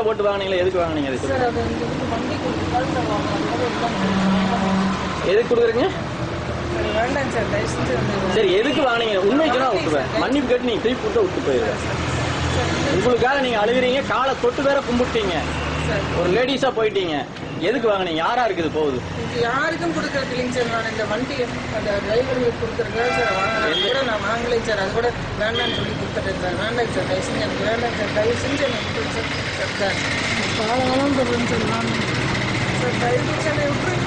போட்டு வாங்கினீங்களா? எதுக்கு வாங்கினீங்க? எதுக்கு கொடுக்குறீங்க? சரி, எதுக்கு வாங்கினீங்க? உண்மைக்குதான் விட்டுருவேன். மன்னிப்பு கேட்டு நீங்க திருப்பி கொடுத்து விட்டு போயிருவேன். உங்களுக்காக நீங்க அழுகிறீங்க, காலை தொட்டு வேற கும்பிட்டீங்க, ஒரு லேடிஸா போயிட்டீங்க. எதுக்கு வாங்கினீங்க? யாரா இருக்குது போகுது? யாருக்கும் கொடுக்கறது இல்லைங்க சார். நான் இந்த வண்டி அந்த டிரைவருக்கு கொடுத்துருக்கேன் சார். வாங்கலாம் கூட நான் வாங்கலைங்க சார். அது கூட வேண்டாம்னு சொல்லி கொடுத்துட்டேன் சார். வேண்டாங்க சார், தயவு செஞ்சு எனக்கு வேண்டாங்க சார். தயவு செஞ்சு எனக்கு விட்டுருங்க சார். சார் காலகாலம் சொல்லுங்க சார். நான் சார் தயவு செஞ்சு என்னை விட்டுருங்க.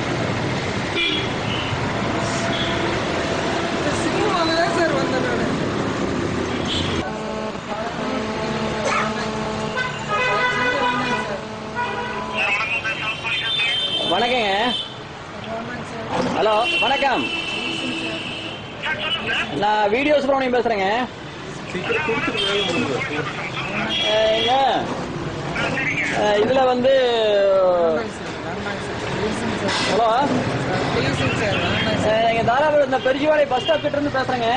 சிம்மு வாங்க தான் சார் வந்தேன் நான். வணக்கங்க. ஹலோ, வணக்கம். நான் வீடியோ சுப்ரமணியம் பேசுறேங்க. இதுல வந்து ஹலோ, எங்க தாராபுரம் இந்த பெருஜிவாடை பஸ் ஸ்டாப் கிட்ட இருந்து பேசுறேங்க.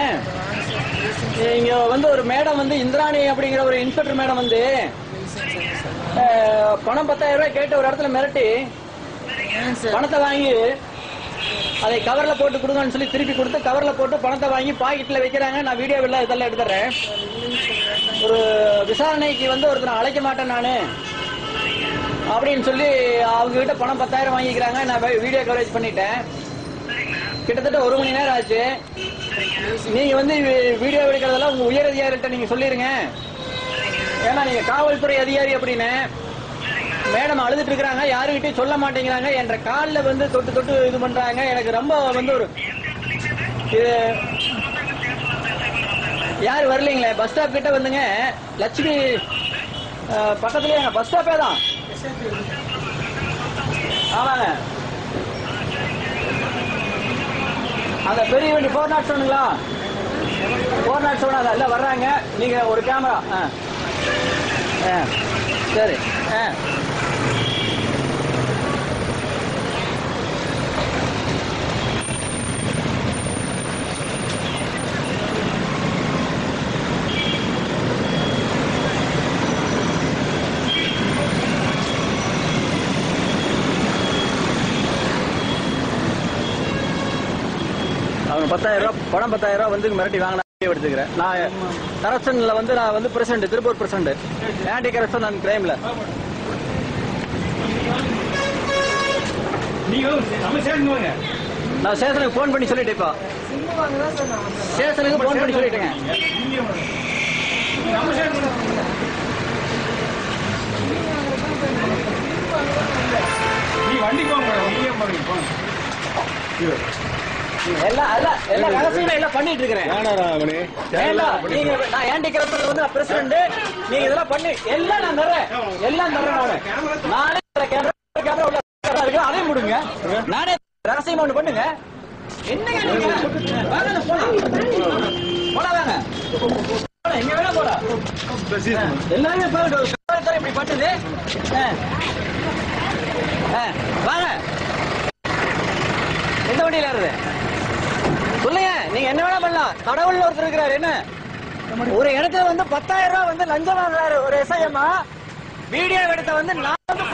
இங்க வந்து ஒரு மேடம் வந்து இந்திராணி அப்படிங்கிற ஒரு இன்ஸ்பெக்டர் மேடம் வந்து பணம் 10,000 ரூபாய் கேட்டு ஒரு இடத்துல மிரட்டி பணத்தை வாங்கி அதை கவர்ல போட்டு கொடுங்கன்னு சொல்லி திருப்பி கொடுத்து கவர்ல போட்டு பணத்தை வாங்கி பாக்கெட்ல வைக்கிறாங்க. நான் வீடியோவில் இதெல்லாம் எடுத்துறேன். ஒரு விசாரணைக்கு வந்து ஒருத்தர் அழைக்க மாட்டேன் நானு அப்படின்னு சொல்லி அவங்க கிட்ட பணம் 10,000 வாங்கிக்கிறாங்க. நான் வீடியோ கவரேஜ் பண்ணிட்டேன். கிட்டத்தட்ட 1 மணி நேரம் ஆச்சு. நீங்க வந்து வீடியோ எடுக்கிறதெல்லாம் உங்க உயர் அதிகாரிகிட்ட நீங்க சொல்லிருங்க. ஏன்னா நீங்க காவல்துறை அதிகாரி அப்படின்னு. மேடம் அழுதுட்டு இருக்கிறாங்க, யாருகிட்டையும் சொல்ல மாட்டேங்கிறாங்க. என்ற காலில் வந்து தொட்டு தொட்டு இது பண்றாங்க. எனக்கு ரொம்ப வந்து ஒரு யாரு வரலீங்களே? பஸ் ஸ்டாப் கிட்ட வந்துங்க, லட்சுமி பக்கத்துலயே பஸ் ஸ்டாப்பே தான். ஆமாங்க, அந்த பெரிய வண்டி 407ங்களா? 407 இல்ல வர்றாங்க. நீங்க ஒரு கேமரா சரி. அவங்க 10,000 ரூபாய் பணம் 10,000 ரூபாய் வந்து மிரட்டி வாங்கினா எடுத்துக்கிறேன். நான் கரப்ஷன்ல வந்து நான் வந்து president, Tiruppur president, anti corruption and கிரைம்ல. நான் ஸ்டேஷனுக்கு போன் பண்ணி சொல்லிட்டேன். இப்போ ஸ்டேஷனுக்கு போன் பண்ணி சொல்லிட்டேங்க. எல்லாம் பண்ணிட்டு இருக்கிறேன். நான் ஆன்டி கரப்ஷன் வந்து பிரசிடண்ட். நீங்க இதெல்லாம் பண்ணி எல்லாம் நான் தர்றேன். எல்லாம் தர்றேன். நானே கேமரா உள்ள அதையும் கொடுங்க. நானே ரகசியம் ஒண்ணு பண்ணுங்க. என்னங்க நீங்க போடாதாங்க, எங்க வேணா போடா. எல்லாமே இப்படி பண்ணுது. வாங்க, எந்த வண்டியில ஏறுது சொல்லுங்க. நீங்க என்ன வேணா பண்ணலாம். கடவுள்ல ஒருத்தர் இருக்கிறாரு. என்ன ஒரு இடத்துல வந்து 10,000 ரூபாய் வந்து லஞ்சம் வாங்குறாரு ஒரு எஸ்ஐஎம்மா. வீடியோ எடுத்த வந்து நான் வந்து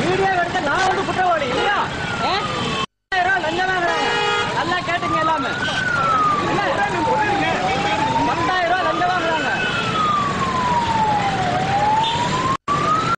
வீடியோ எடுத்த நான் வந்து குற்றவாளி இல்லையா? 10,000 ரூபாய் லஞ்சம் வாங்குறாங்க. நல்லா கேட்டுங்க எல்லாமே.